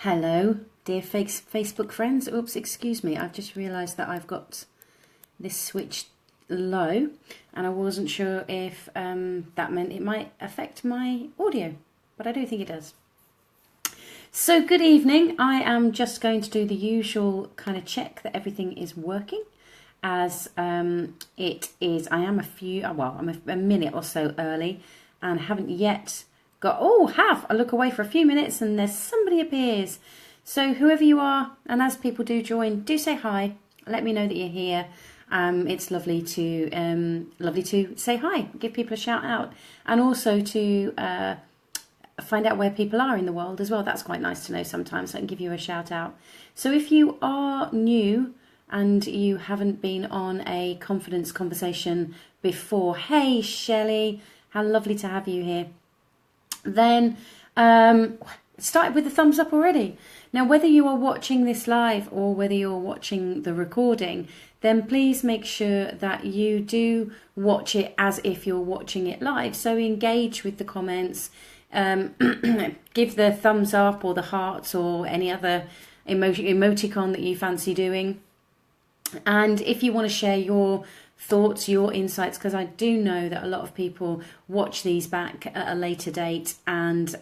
Hello, dear Facebook friends. Oops, excuse me. I've just realised that I've got this switched low and I wasn't sure if that meant it might affect my audio, but I do think it does. So good evening. I am just going to do the usual kind of check that everything is working as it is. I am I'm a minute or so early and haven't yet I look away for a few minutes and there's somebody appears. So whoever you are, and as people do join, do say hi. Let me know that you're here. It's lovely to say hi, give people a shout out, and also to find out where people are in the world as well. That's quite nice to know sometimes. So I can give you a shout out. So if you are new and you haven't been on a confidence conversation before, hey Shelley, how lovely to have you here. Then started with the thumbs up already. Now, whether you are watching this live or whether you're watching the recording, then please make sure that you do watch it as if you're watching it live. So engage with the comments, give the thumbs up or the hearts or any other emoticon that you fancy doing. And if you want to share your thoughts, your insights, because I do know that a lot of people watch these back at a later date, and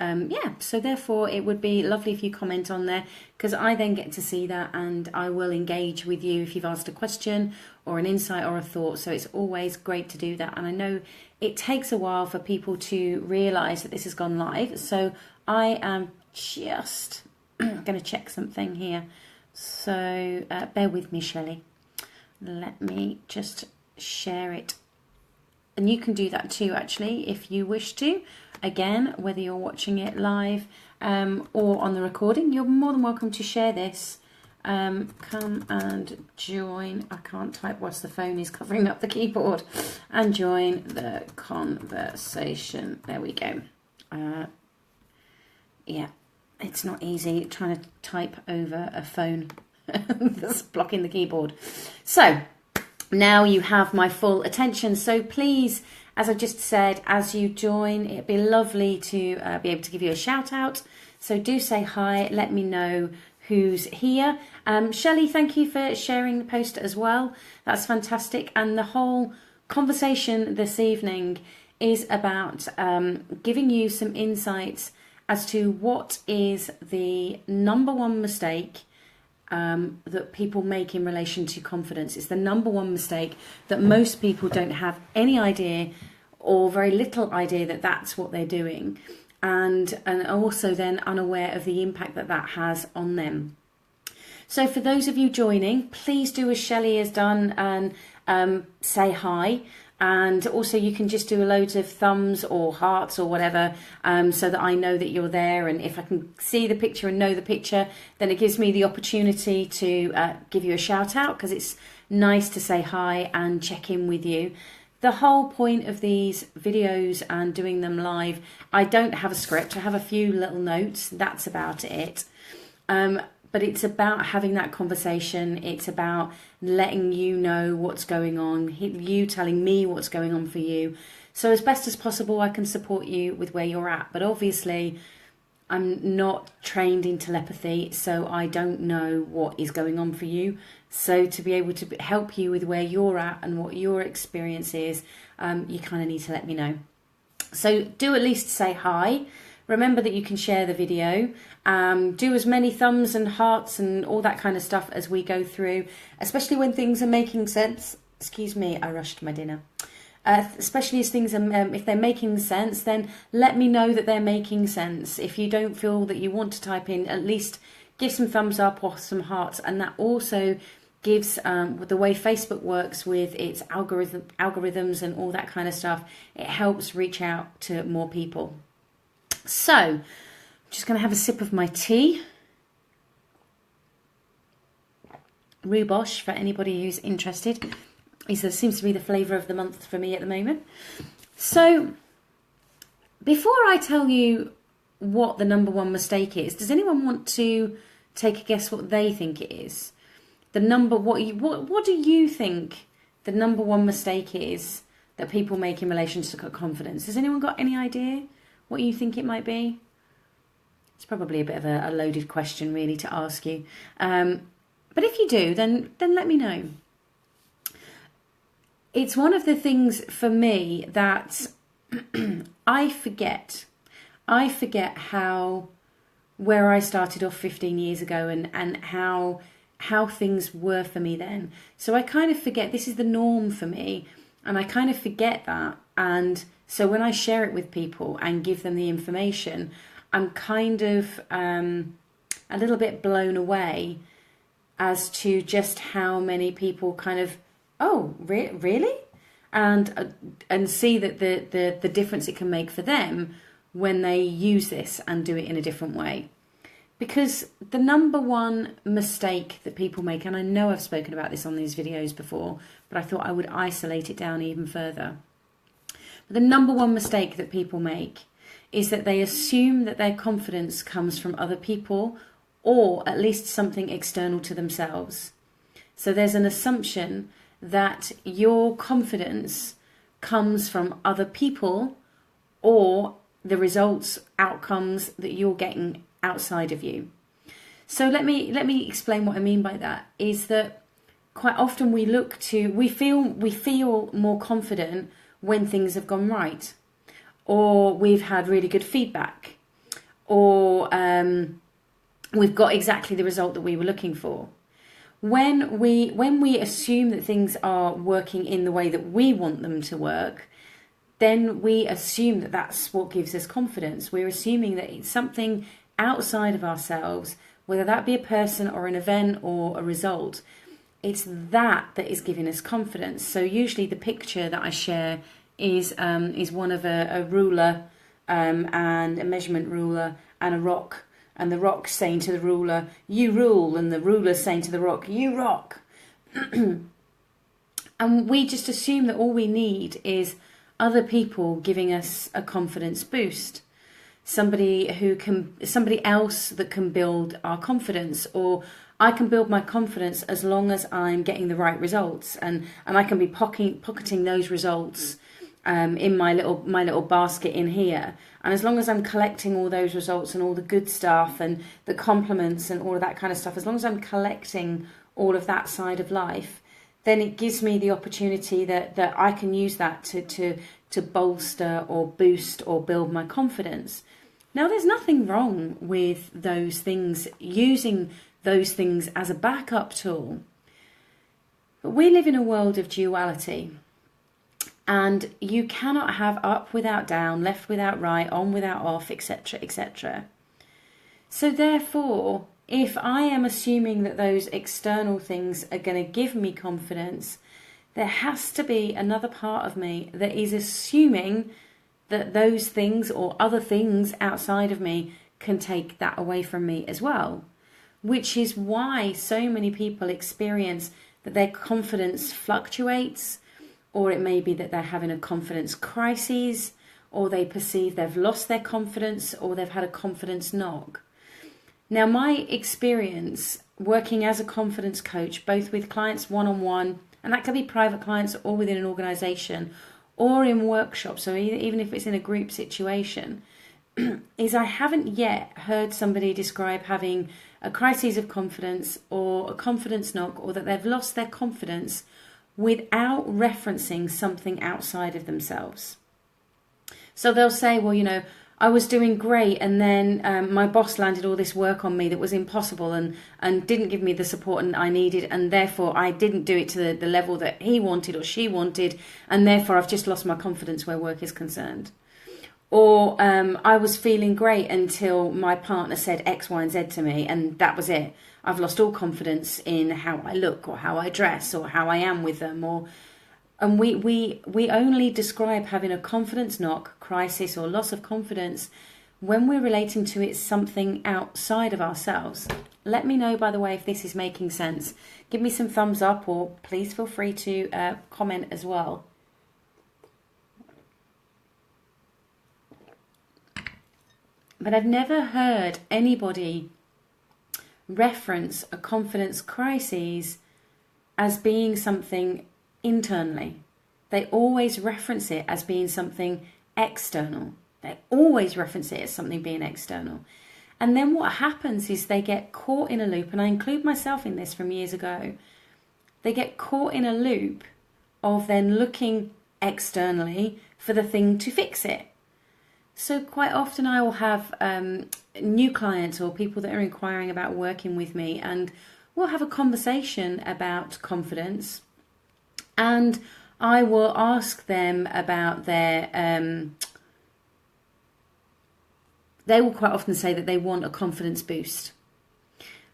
so therefore it would be lovely if you comment on there, because I then get to see that and I will engage with you if you've asked a question or an insight or a thought. So it's always great to do that, and I know it takes a while for people to realise that this has gone live. So I am just going to check something here, so bear with me, Shelley. Let me just share it, and you can do that too actually if you wish to. Again, whether you're watching it live or on the recording, you're more than welcome to share this. Come and join. I can't type whilst the phone is covering up the keyboard. And join the conversation. There we go. Yeah, it's not easy trying to type over a phone that's blocking the keyboard. So now you have my full attention. So please, as I just said, as you join, it'd be lovely to be able to give you a shout out. So do say hi, let me know who's here. Shelley, thank you for sharing the post as well. That's fantastic. And the whole conversation this evening is about giving you some insights as to what is the number one mistake that people make in relation to confidence. It's the number one mistake that most people don't have any idea or very little idea that that's what they're doing, and also then unaware of the impact that that has on them. So for those of you joining, please do as Shelley has done and say hi. And also you can just do loads of thumbs or hearts or whatever, so that I know that you're there. And if I can see the picture and know the picture, then it gives me the opportunity to give you a shout out, because it's nice to say hi and check in with you. The whole point of these videos and doing them live, I don't have a script. I have a few little notes. That's about it. But it's about having that conversation. It's about letting you know what's going on, you telling me what's going on for you. So as best as possible, I can support you with where you're at. But obviously, I'm not trained in telepathy, so I don't know what is going on for you. So to be able to help you with where you're at and what your experience is, you kind of need to let me know. So do at least say hi. Remember that you can share the video. Do as many thumbs and hearts and all that kind of stuff as we go through, especially when things are making sense. Excuse me, I rushed my dinner. Especially as things are, if they're making sense, then let me know that they're making sense. If you don't feel that you want to type in, at least give some thumbs up or some hearts. And that also gives, with the way Facebook works with its algorithms and all that kind of stuff, it helps reach out to more people. So, I'm just going to have a sip of my tea. Rhubarb, for anybody who's interested. It seems to be the flavour of the month for me at the moment. So, before I tell you what the number one mistake is, does anyone want to take a guess what they think it is? What do you think the number one mistake is that people make in relation to confidence? Has anyone got any idea what you think it might be? It's probably a bit of a loaded question, really, to ask you. But if you do, then let me know. It's one of the things for me that I forget. I forget where I started off 15 years ago and how things were for me then. So I kind of forget this is the norm for me, and I kind of forget that. And so when I share it with people and give them the information, I'm kind of a little bit blown away as to just how many people kind of, oh, really? And see that the difference it can make for them when they use this and do it in a different way. Because the number one mistake that people make, and I know I've spoken about this on these videos before, but I thought I would isolate it down even further. But the number one mistake that people make is that they assume that their confidence comes from other people, or at least something external to themselves. So there's an assumption that your confidence comes from other people or the results, outcomes that you're getting outside of you. So let me explain what I mean by that. Is that quite often we feel more confident when things have gone right, or we've had really good feedback, or we've got exactly the result that we were looking for. When we assume that things are working in the way that we want them to work, then we assume that that's what gives us confidence. We're assuming that it's something outside of ourselves, whether that be a person or an event or a result. It's that is giving us confidence. So usually the picture that I share is one of a ruler and a measurement ruler and a rock. And the rock saying to the ruler, you rule, and the ruler saying to the rock, you rock. And we just assume that all we need is other people giving us a confidence boost. Somebody else that can build our confidence, or I can build my confidence as long as I'm getting the right results, and I can be pocketing those results in my little basket in here. And as long as I'm collecting all those results and all the good stuff and the compliments and all of that kind of stuff, as long as I'm collecting all of that side of life, then it gives me the opportunity that I can use that to bolster or boost or build my confidence. Now, there's nothing wrong with those things, using those things as a backup tool. But we live in a world of duality. And you cannot have up without down, left without right, on without off, etc., etc. So therefore, if I am assuming that those external things are going to give me confidence, there has to be another part of me that is assuming that those things or other things outside of me can take that away from me as well. Which is why so many people experience that their confidence fluctuates, or it may be that they're having a confidence crisis, or they perceive they've lost their confidence, or they've had a confidence knock. Now, my experience working as a confidence coach, both with clients one-on-one, and that could be private clients or within an organisation, or in workshops, so even if it's in a group situation, is I haven't yet heard somebody describe having a crisis of confidence or a confidence knock, or that they've lost their confidence without referencing something outside of themselves. So they'll say, well, I was doing great, and then my boss landed all this work on me that was impossible and didn't give me the support I needed, and therefore I didn't do it to the level that he wanted or she wanted, and therefore I've just lost my confidence where work is concerned. Or I was feeling great until my partner said X, Y, and Z to me, and that was it. I've lost all confidence in how I look or how I dress or how I am with them. And we only describe having a confidence knock, crisis, or loss of confidence when we're relating to it something outside of ourselves. Let me know, by the way, if this is making sense. Give me some thumbs up, or please feel free to comment as well. But I've never heard anybody reference a confidence crisis as being something internally. They always reference it as being something external. They always reference it as something being external. And then what happens is they get caught in a loop, and I include myself in this from years ago. They get caught in a loop of then looking externally for the thing to fix it. So quite often I will have new clients or people that are inquiring about working with me, and we'll have a conversation about confidence, and I will ask them about their they will quite often say that they want a confidence boost.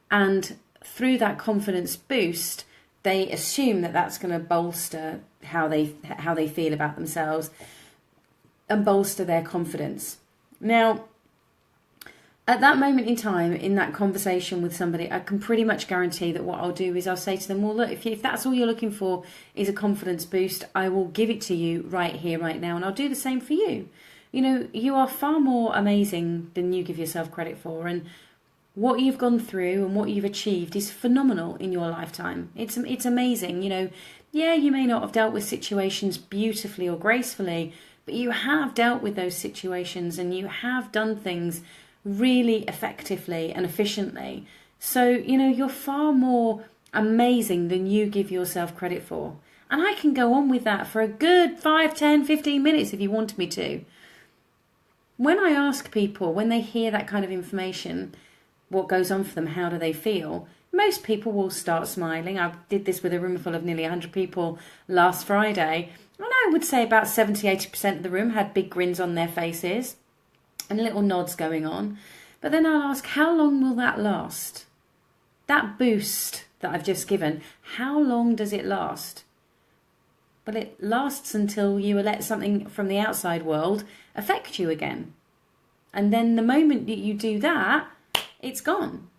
And through that confidence boost, they assume that that's going to bolster how they feel about themselves and bolster their confidence. Now, at that moment in time, in that conversation with somebody, I can pretty much guarantee that what I'll do is I'll say to them, well, look, if that's all you're looking for is a confidence boost, I will give it to you right here, right now. And I'll do the same for you. You know, you are far more amazing than you give yourself credit for. And what you've gone through and what you've achieved is phenomenal in your lifetime. It's amazing. You know, yeah, you may not have dealt with situations beautifully or gracefully, but you have dealt with those situations and you have done things really effectively and efficiently. So, you know, you're far more amazing than you give yourself credit for. And I can go on with that for a good 5, 10, 15 minutes if you wanted me to. When I ask people, when they hear that kind of information, what goes on for them, how do they feel? Most people will start smiling. I did this with a room full of nearly 100 people last Friday. And I would say about 70-80% of the room had big grins on their faces and little nods going on. But then I'll ask, how long will that last? That boost that I've just given, how long does it last? Well, it lasts until you let something from the outside world affect you again. And then the moment that you do that, it's gone.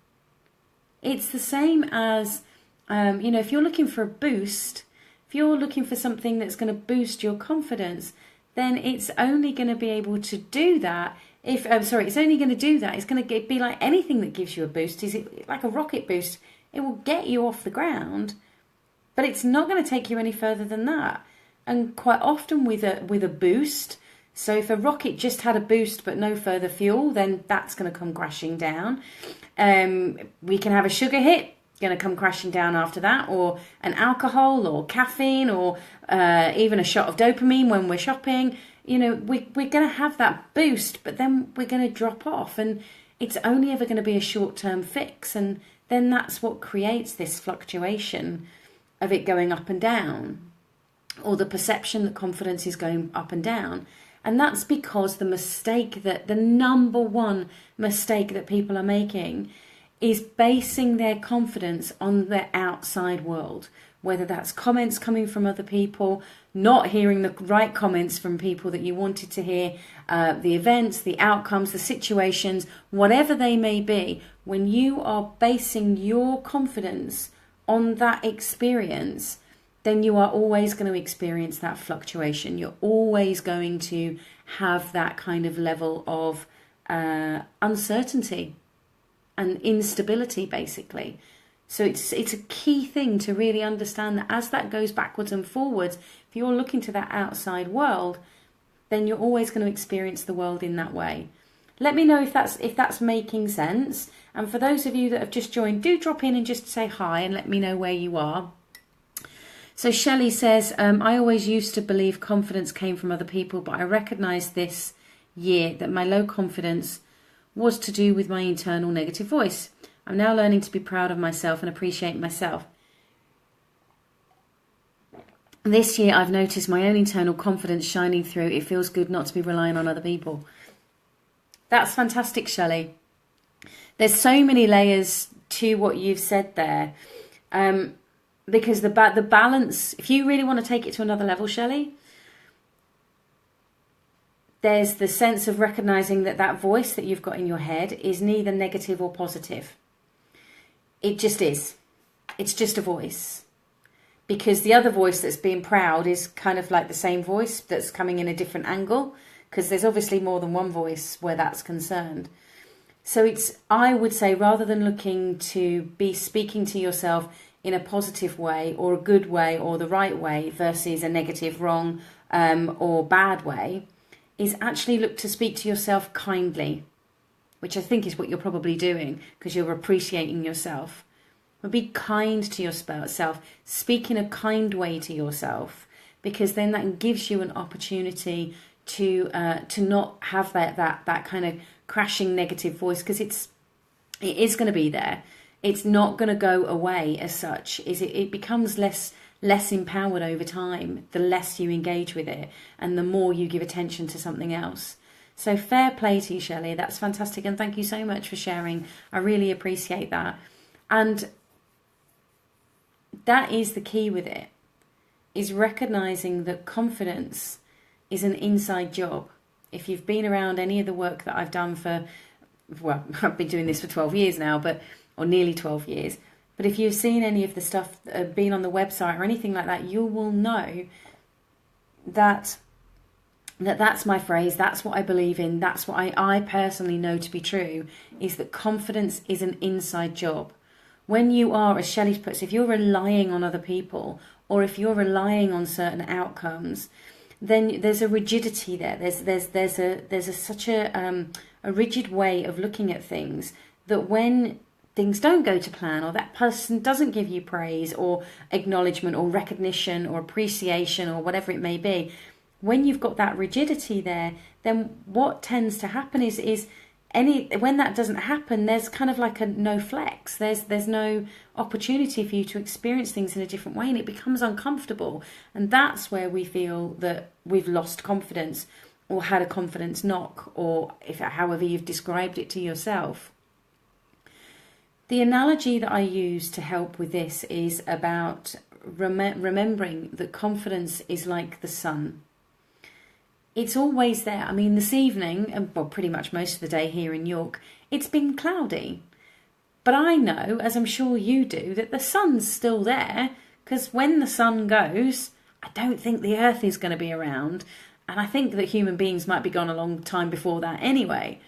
It's the same as, you know, if you're looking for a boost, if you're looking for something that's going to boost your confidence, then it's only going to be able to do that it's only going to do that. It's going to be like anything that gives you a boost. Is it like a rocket boost? It will get you off the ground, but it's not going to take you any further than that. And quite often with a boost, so if a rocket just had a boost but no further fuel, then that's going to come crashing down. We can have a sugar hit, going to come crashing down after that, or an alcohol or caffeine, or even a shot of dopamine when we're shopping. You know, we're going to have that boost, but then we're going to drop off, and it's only ever going to be a short-term fix. And then that's what creates this fluctuation of it going up and down, or the perception that confidence is going up and down. And that's because the number one mistake that people are making is basing their confidence on the outside world, whether that's comments coming from other people, not hearing the right comments from people that you wanted to hear, the events, the outcomes, the situations, whatever they may be. When you are basing your confidence on that experience, then you are always going to experience that fluctuation. You're always going to have that kind of level of uncertainty and instability, basically. So it's a key thing to really understand that as that goes backwards and forwards, if you're looking to that outside world, then you're always going to experience the world in that way. Let me know if that's making sense. And for those of you that have just joined, do drop in and just say hi and let me know where you are. So Shelley says, I always used to believe confidence came from other people, but I recognised this year that my low confidence was to do with my internal negative voice. I'm now learning to be proud of myself and appreciate myself. This year I've noticed my own internal confidence shining through. It feels good not to be relying on other people. That's fantastic, Shelley. There's so many layers to what you've said there. Because the balance, if you really want to take it to another level, Shelley, there's the sense of recognizing that voice that you've got in your head is neither negative or positive. It just is. It's just a voice. Because the other voice that's being proud is kind of like the same voice that's coming in a different angle, because there's obviously more than one voice where that's concerned. So I would say, rather than looking to be speaking to yourself in a positive way or a good way or the right way versus a negative, wrong or bad way, is actually look to speak to yourself kindly which I think is what you're probably doing because you're appreciating yourself. But be kind to yourself. Speak in a kind way to yourself, because then that gives you an opportunity to not have that kind of crashing negative voice, because it is going to be there. It's not going to go away as such. It becomes less empowered over time, the less you engage with it and the more you give attention to something else. So fair play to you, Shelley. That's fantastic, and thank you so much for sharing. I really appreciate that. And that is the key with it, is recognizing that confidence is an inside job. If you've been around any of the work that I've done I've been doing this for 12 years now, or nearly 12 years. But if you've seen any of the stuff, been on the website or anything like that, you will know that's my phrase. That's what I believe in. That's what I personally know to be true, is that confidence is an inside job. When you are, as Shelley puts, if you're relying on other people, or if you're relying on certain outcomes, then there's a rigidity there. There's such a rigid way of looking at things, that when things don't go to plan, or that person doesn't give you praise or acknowledgement or recognition or appreciation or whatever it may be, when you've got that rigidity there, then what tends to happen is when that doesn't happen, there's kind of like a no flex. There's no opportunity for you to experience things in a different way, and it becomes uncomfortable. And that's where we feel that we've lost confidence, or had a confidence knock, or however you've described it to yourself. The analogy that I use to help with this is about remembering that confidence is like the sun. It's always there. I mean, this evening, and well, pretty much most of the day here in York, it's been cloudy. But I know, as I'm sure you do, that the sun's still there, because when the sun goes, I don't think the earth is going to be around. And I think that human beings might be gone a long time before that anyway.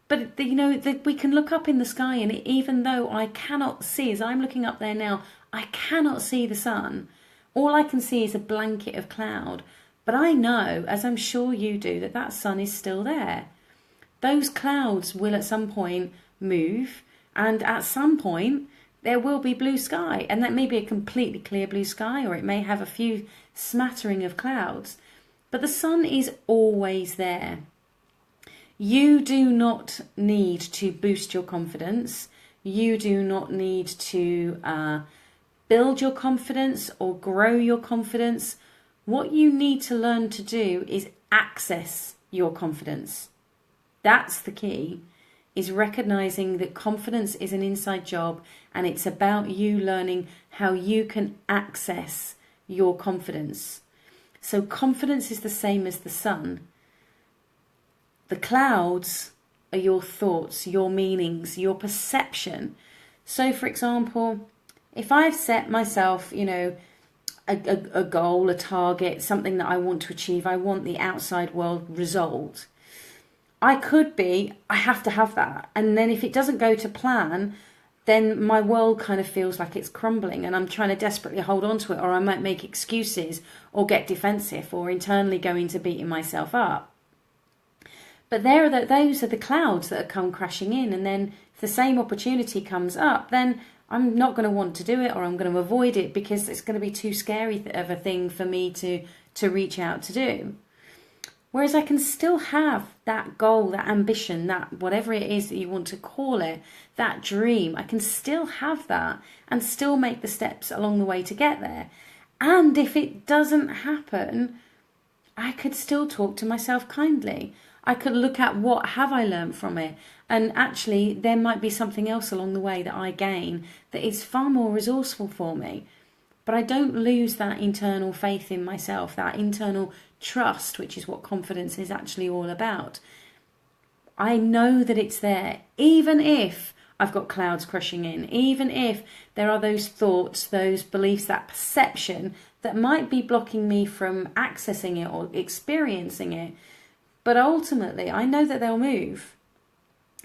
But, we can look up in the sky, and even though I cannot see, as I'm looking up there now, I cannot see the sun. All I can see is a blanket of cloud. But I know, as I'm sure you do, that sun is still there. Those clouds will at some point move, and at some point there will be blue sky. And that may be a completely clear blue sky, or it may have a few smattering of clouds. But the sun is always there. You do not need to boost your confidence. You do not need to build your confidence or grow your confidence. What you need to learn to do is access your confidence. That's the key, is recognizing that confidence is an inside job, and it's about you learning how you can access your confidence. So confidence is the same as the sun. The clouds are your thoughts, your meanings, your perception. So, for example, if I've set myself, a goal, a target, something that I want to achieve, I want the outside world result. I have to have that. And then if it doesn't go to plan, then my world kind of feels like it's crumbling, and I'm trying to desperately hold on to it, or I might make excuses or get defensive or internally go into beating myself up. But those are the clouds that come crashing in, and then if the same opportunity comes up, then I'm not going to want to do it, or I'm going to avoid it because it's going to be too scary of a thing for me to reach out to do. Whereas I can still have that goal, that ambition, that whatever it is that you want to call it, that dream, I can still have that and still make the steps along the way to get there. And if it doesn't happen, I could still talk to myself kindly. I could look at what have I learned from it, and actually there might be something else along the way that I gain that is far more resourceful for me. But I don't lose that internal faith in myself, that internal trust, which is what confidence is actually all about. I know that it's there, even if I've got clouds crushing in, even if there are those thoughts, those beliefs, that perception that might be blocking me from accessing it or experiencing it. But ultimately, I know that they'll move.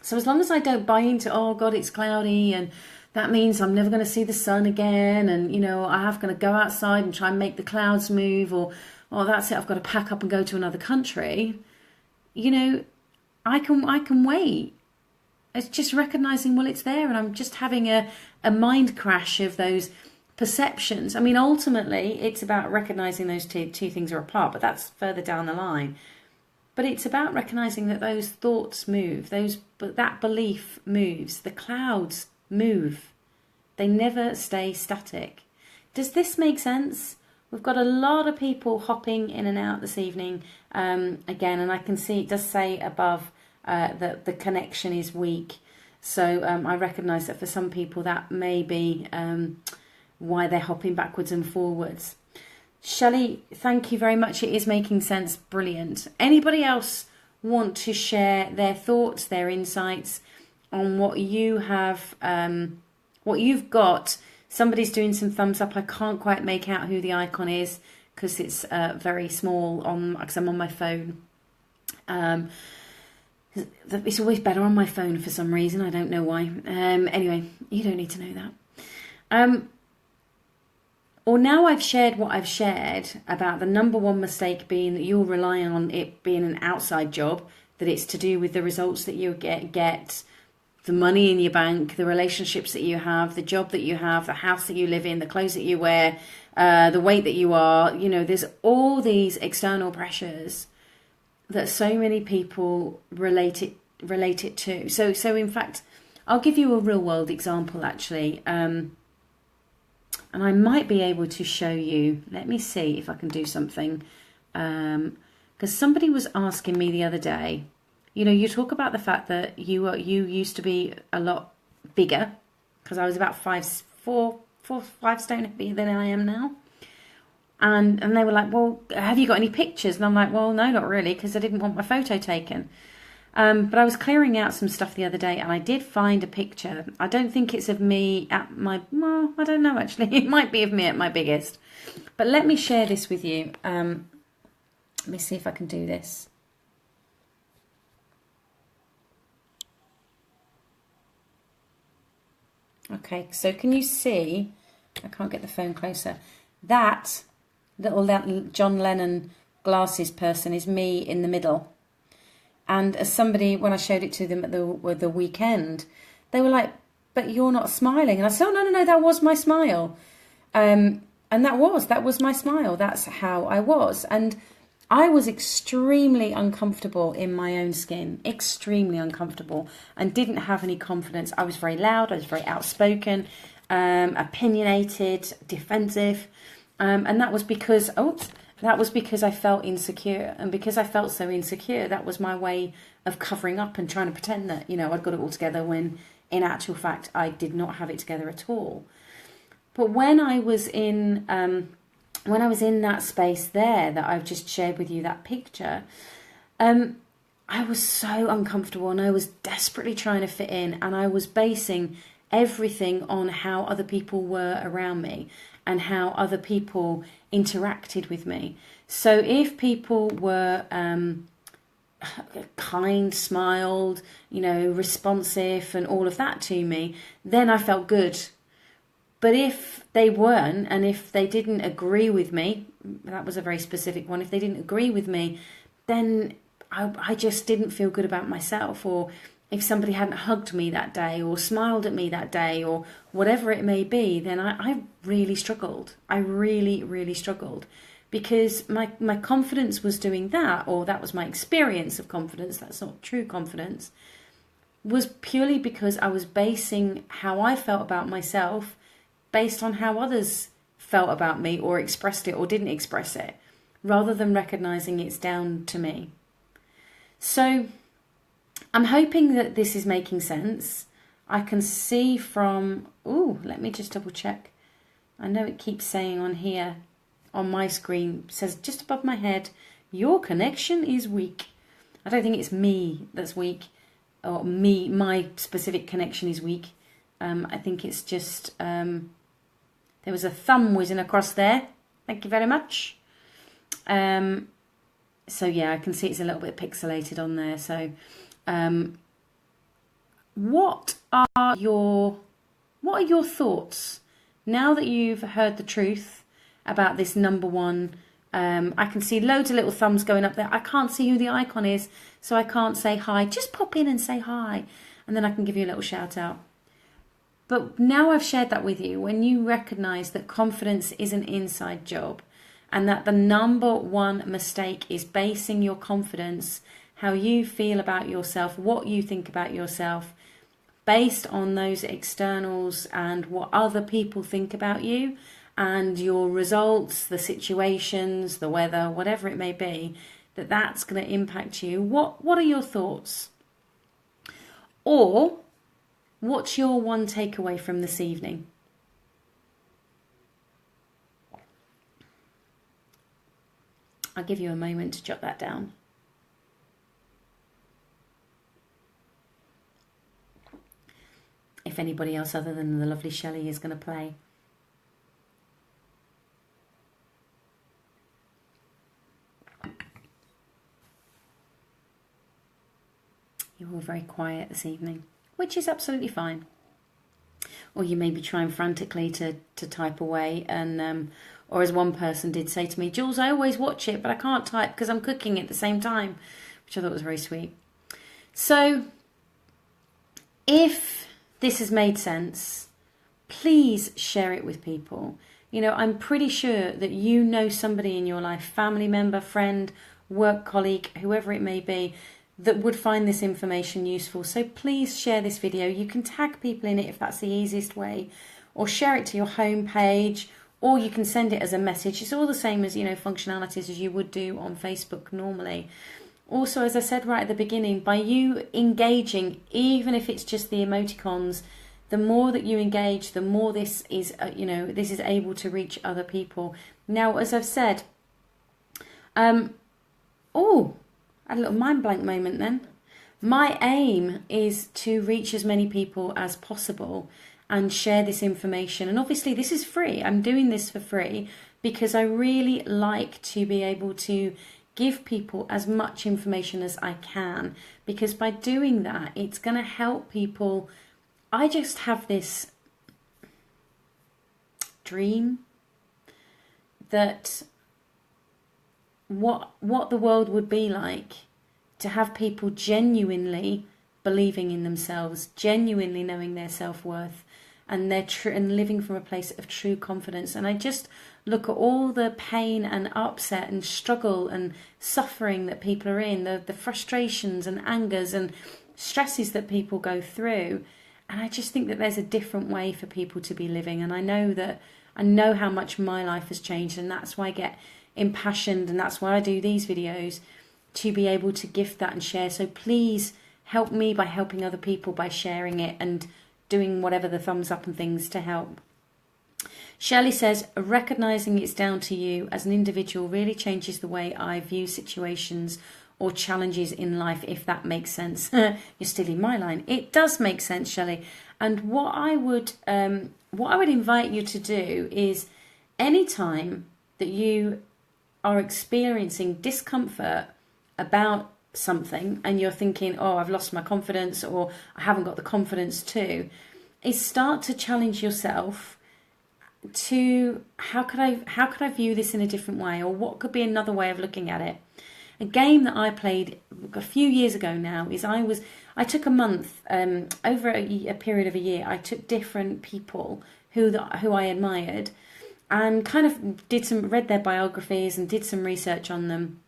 So as long as I don't buy into, oh God, it's cloudy, and that means I'm never going to see the sun again, and I have going to go outside and try and make the clouds move, or oh, that's it, I've got to pack up and go to another country. I can wait. It's just recognizing, well, it's there, and I'm just having a mind crash of those perceptions. I mean, ultimately, it's about recognizing those two things are apart, but that's further down the line. But it's about recognizing that those thoughts move, but that belief moves. The clouds move. They never stay static. Does this make sense? We've got a lot of people hopping in and out this evening again, and I can see it does say above that the connection is weak. So I recognise that for some people that may be why they're hopping backwards and forwards. Shelley, thank you very much. It is making sense. Brilliant. Anybody else want to share their thoughts, their insights on what you have, what you've got? Somebody's doing some thumbs up. I can't quite make out who the icon is because it's very small because I'm on my phone. It's always better on my phone for some reason. I don't know why. Anyway, you don't need to know that. Or now I've shared what I've shared about the number one mistake being that you're relying on it being an outside job, that it's to do with the results that you get, the money in your bank, the relationships that you have, the job that you have, the house that you live in, the clothes that you wear, the weight that you are. You know, there's all these external pressures that so many people relate it to. So in fact, I'll give you a real world example actually. And I might be able to show you, let me see if I can do something. Because somebody was asking me the other day, you know, you talk about the fact that you used to be a lot bigger, because I was about 5 stone heavier than I am now. And they were like, well, have you got any pictures? And I'm like, well, no, not really, because I didn't want my photo taken. But I was clearing out some stuff the other day, and I did find a picture. I don't think it's of me at my, well, I don't know actually. It might be of me at my biggest. But let me share this with you. Let me see if I can do this. Okay, so can you see, I can't get the phone closer, that little John Lennon glasses person is me in the middle. And as somebody, when I showed it to them at the weekend, they were like, but you're not smiling. And I said, oh, no, that was my smile. And that was my smile. That's how I was. And I was extremely uncomfortable in my own skin, extremely uncomfortable, and didn't have any confidence. I was very loud. I was very outspoken, opinionated, defensive. And that was because, I felt insecure. And because I felt so insecure, that was my way of covering up and trying to pretend that, you know, I'd got it all together when in actual fact, I did not have it together at all. But when I was in that space there that I've just shared with you, that picture, I was so uncomfortable and I was desperately trying to fit in, and I was basing everything on how other people were around me and how other people interacted with me. So if people were kind, smiled, you know, responsive and all of that to me, then I felt good. But if they weren't, and if they didn't agree with me, that was a very specific one, if they didn't agree with me, then I just didn't feel good about myself. Or if somebody hadn't hugged me that day or smiled at me that day or whatever it may be, then I really struggled. I really, really struggled, because my confidence was doing that, or that was my experience of confidence. That's not true confidence. Was purely because I was basing how I felt about myself based on how others felt about me or expressed it or didn't express it, rather than recognizing it's down to me. So I'm hoping that this is making sense. I can see from, let me just double check. I know it keeps saying on here, on my screen, says just above my head, your connection is weak. I don't think it's me that's weak, or my specific connection is weak. I think it's just, there was a thumb whizzing across there. Thank you very much. So yeah, I can see it's a little bit pixelated on there. So what are your thoughts now that you've heard the truth about this number one? I can see loads of little thumbs going up there. I can't see who the icon is, so I can't say hi. Just pop in and say hi. and then I can give you a little shout out. But now I've shared that with you, when you recognise that confidence is an inside job, and that the number one mistake is basing your confidence, how you feel about yourself, what you think about yourself, based on those externals and what other people think about you and your results, the situations, the weather, whatever it may be, that's going to impact you. What are your thoughts? Or what's your one takeaway from this evening? I'll give you a moment to jot that down. If anybody else other than the lovely Shelley is going to play. You're all very quiet this evening, which is absolutely fine. Or you may be trying frantically to type away, and or as one person did say to me, Jules, I always watch it, but I can't type because I'm cooking at the same time, which I thought was very sweet. So, if this has made sense, please share it with people. You know, I'm pretty sure that you know somebody in your life, family member, friend, work colleague, whoever it may be, that would find this information useful. So please share this video. You can tag people in it if that's the easiest way, or share it to your home page, or you can send it as a message. It's all the same as, you know, functionalities as you would do on Facebook normally. Also, as I said right at the beginning, by you engaging, even if it's just the emoticons, the more that you engage, the more this is, this is able to reach other people. Now, as I've said, I had a little mind blank moment then. My aim is to reach as many people as possible and share this information. And obviously this is free. I'm doing this for free because I really like to be able to give people as much information as I can, because by doing that, it's going to help people. I just have this dream that what the world would be like to have people genuinely believing in themselves, genuinely knowing their self-worth, and and living from a place of true confidence. And I just look at all the pain and upset and struggle and suffering that people are in, the frustrations and angers and stresses that people go through, and I just think that there's a different way for people to be living. And I know how much my life has changed, and that's why I get impassioned, and that's why I do these videos, to be able to gift that and share. So please help me by helping other people, by sharing it and doing whatever the thumbs up and things to help. Shelley says, recognizing it's down to you as an individual really changes the way I view situations or challenges in life, if that makes sense. You're stealing my line. It does make sense, Shelley. And what I would invite you to do is, anytime that you are experiencing discomfort about something and you're thinking, oh, I've lost my confidence, or I haven't got the confidence to, is start to challenge yourself to how could I view this in a different way, or what could be another way of looking at it. A game that I played a few years ago now is I took a month, over a period of a year, I took different people who I admired and kind of read their biographies and did some research on them.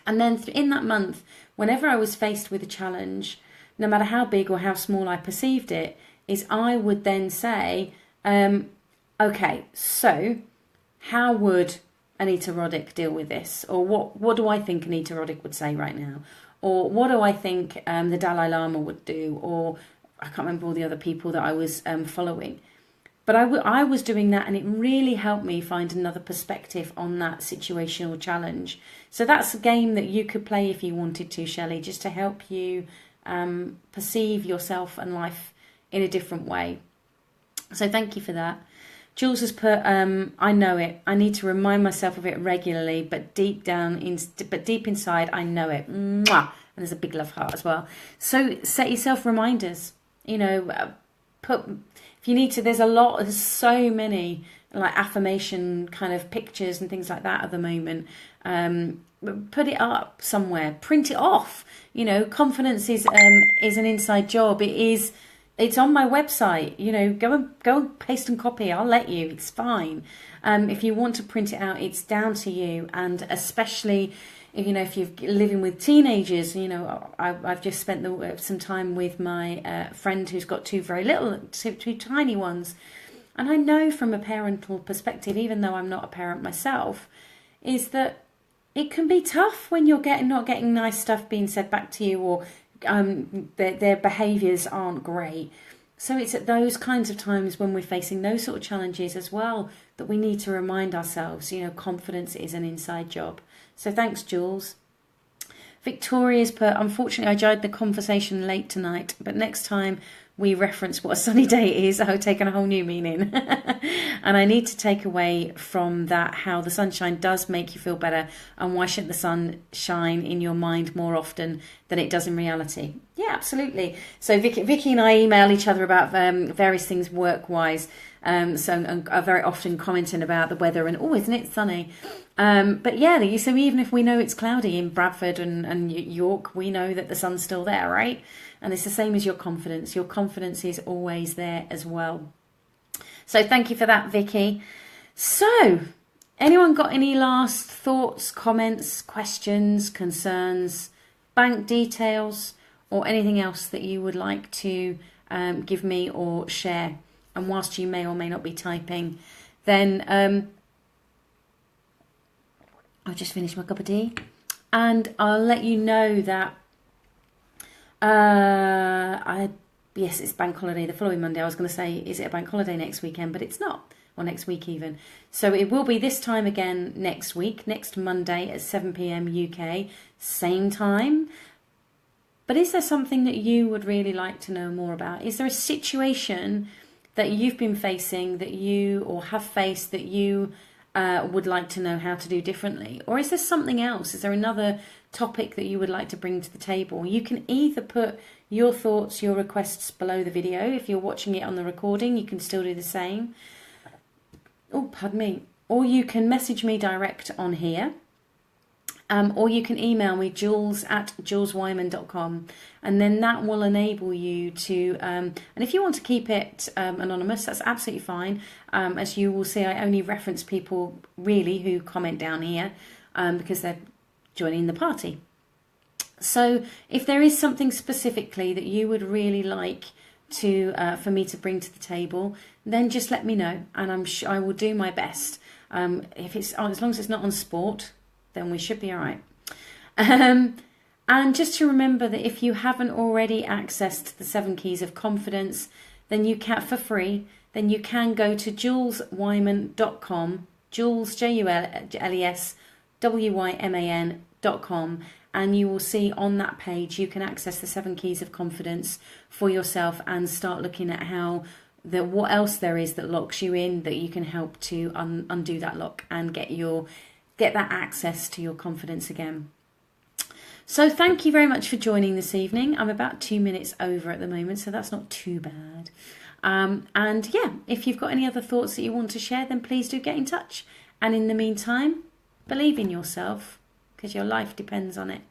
And then in that month, whenever I was faced with a challenge, no matter how big or how small I perceived it, is I would then say, okay, so how would Anita Roddick deal with this? Or what do I think Anita Roddick would say right now? Or what do I think the Dalai Lama would do? Or I can't remember all the other people that I was following. But I was doing that, and it really helped me find another perspective on that situational challenge. So that's a game that you could play if you wanted to, Shelley, just to help you perceive yourself and life in a different way. So thank you for that. Jules has put, I know it. I need to remind myself of it regularly, but deep inside, I know it. Mwah! And there's a big love heart as well. So set yourself reminders. You know, if you need to. There's so many like affirmation kind of pictures and things like that at the moment. Put it up somewhere, print it off. You know, confidence is an inside job. It's on my website. You know, go and paste and copy. I'll let you. It's fine. If you want to print it out, it's down to you. And especially, you know, if you're living with teenagers, you know, I've just spent some time with my friend who's got two tiny ones. And I know from a parental perspective, even though I'm not a parent myself, is that it can be tough when you're not getting nice stuff being said back to you, or their behaviours aren't great. So it's at those kinds of times when we're facing those sort of challenges as well that we need to remind ourselves, you know, confidence is an inside job. So thanks, Jules. Victoria's put, unfortunately, I joined the conversation late tonight, but next time we reference what a sunny day is, I've taken a whole new meaning. And I need to take away from that how the sunshine does make you feel better, and why shouldn't the sun shine in your mind more often than it does in reality? Yeah, absolutely. So Vicky and I email each other about various things work-wise, so are very often commenting about the weather and, oh, isn't it sunny? But yeah, so even if we know it's cloudy in Bradford and York, we know that the sun's still there, right? And it's the same as your confidence. Your confidence is always there as well. So thank you for that, Vicky. So, anyone got any last thoughts, comments, questions, concerns, bank details, or anything else that you would like to give me or share? And whilst you may or may not be typing, then I'll just finish my cup of tea, and I'll let you know that yes, it's bank holiday the following Monday. I was going to say, is it a bank holiday next weekend? But it's not, or next week even. So it will be this time again next week, next Monday at 7 p.m. UK, same time. But is there something that you would really like to know more about? Is there a situation that you've been facing that you, or have faced, that you would like to know how to do differently? Or is there something else? Is there another topic that you would like to bring to the table? You can either put your thoughts, your requests below the video. If you're watching it on the recording, you can still do the same. Oh, pardon me. Or you can message me direct on here. Or you can email me, jules@juleswyman.com, and then that will enable you to, and if you want to keep it anonymous, that's absolutely fine. As you will see, I only reference people really who comment down here because they're joining the party. So if there is something specifically that you would really like to for me to bring to the table, then just let me know, and I will do my best. If it's as long as it's not on sport, then we should be all right. And just to remember that if you haven't already accessed the 7 Keys of Confidence, then you can, for free, then you can go to juleswyman.com, Jules, JULESWYMAN.com, and you will see on that page you can access the 7 Keys of Confidence for yourself and start looking at how what else there is that locks you in, that you can help to undo that lock and get that access to your confidence again. So thank you very much for joining this evening. I'm about 2 minutes over at the moment, so that's not too bad. And yeah, if you've got any other thoughts that you want to share, then please do get in touch. And in the meantime, believe in yourself, because your life depends on it.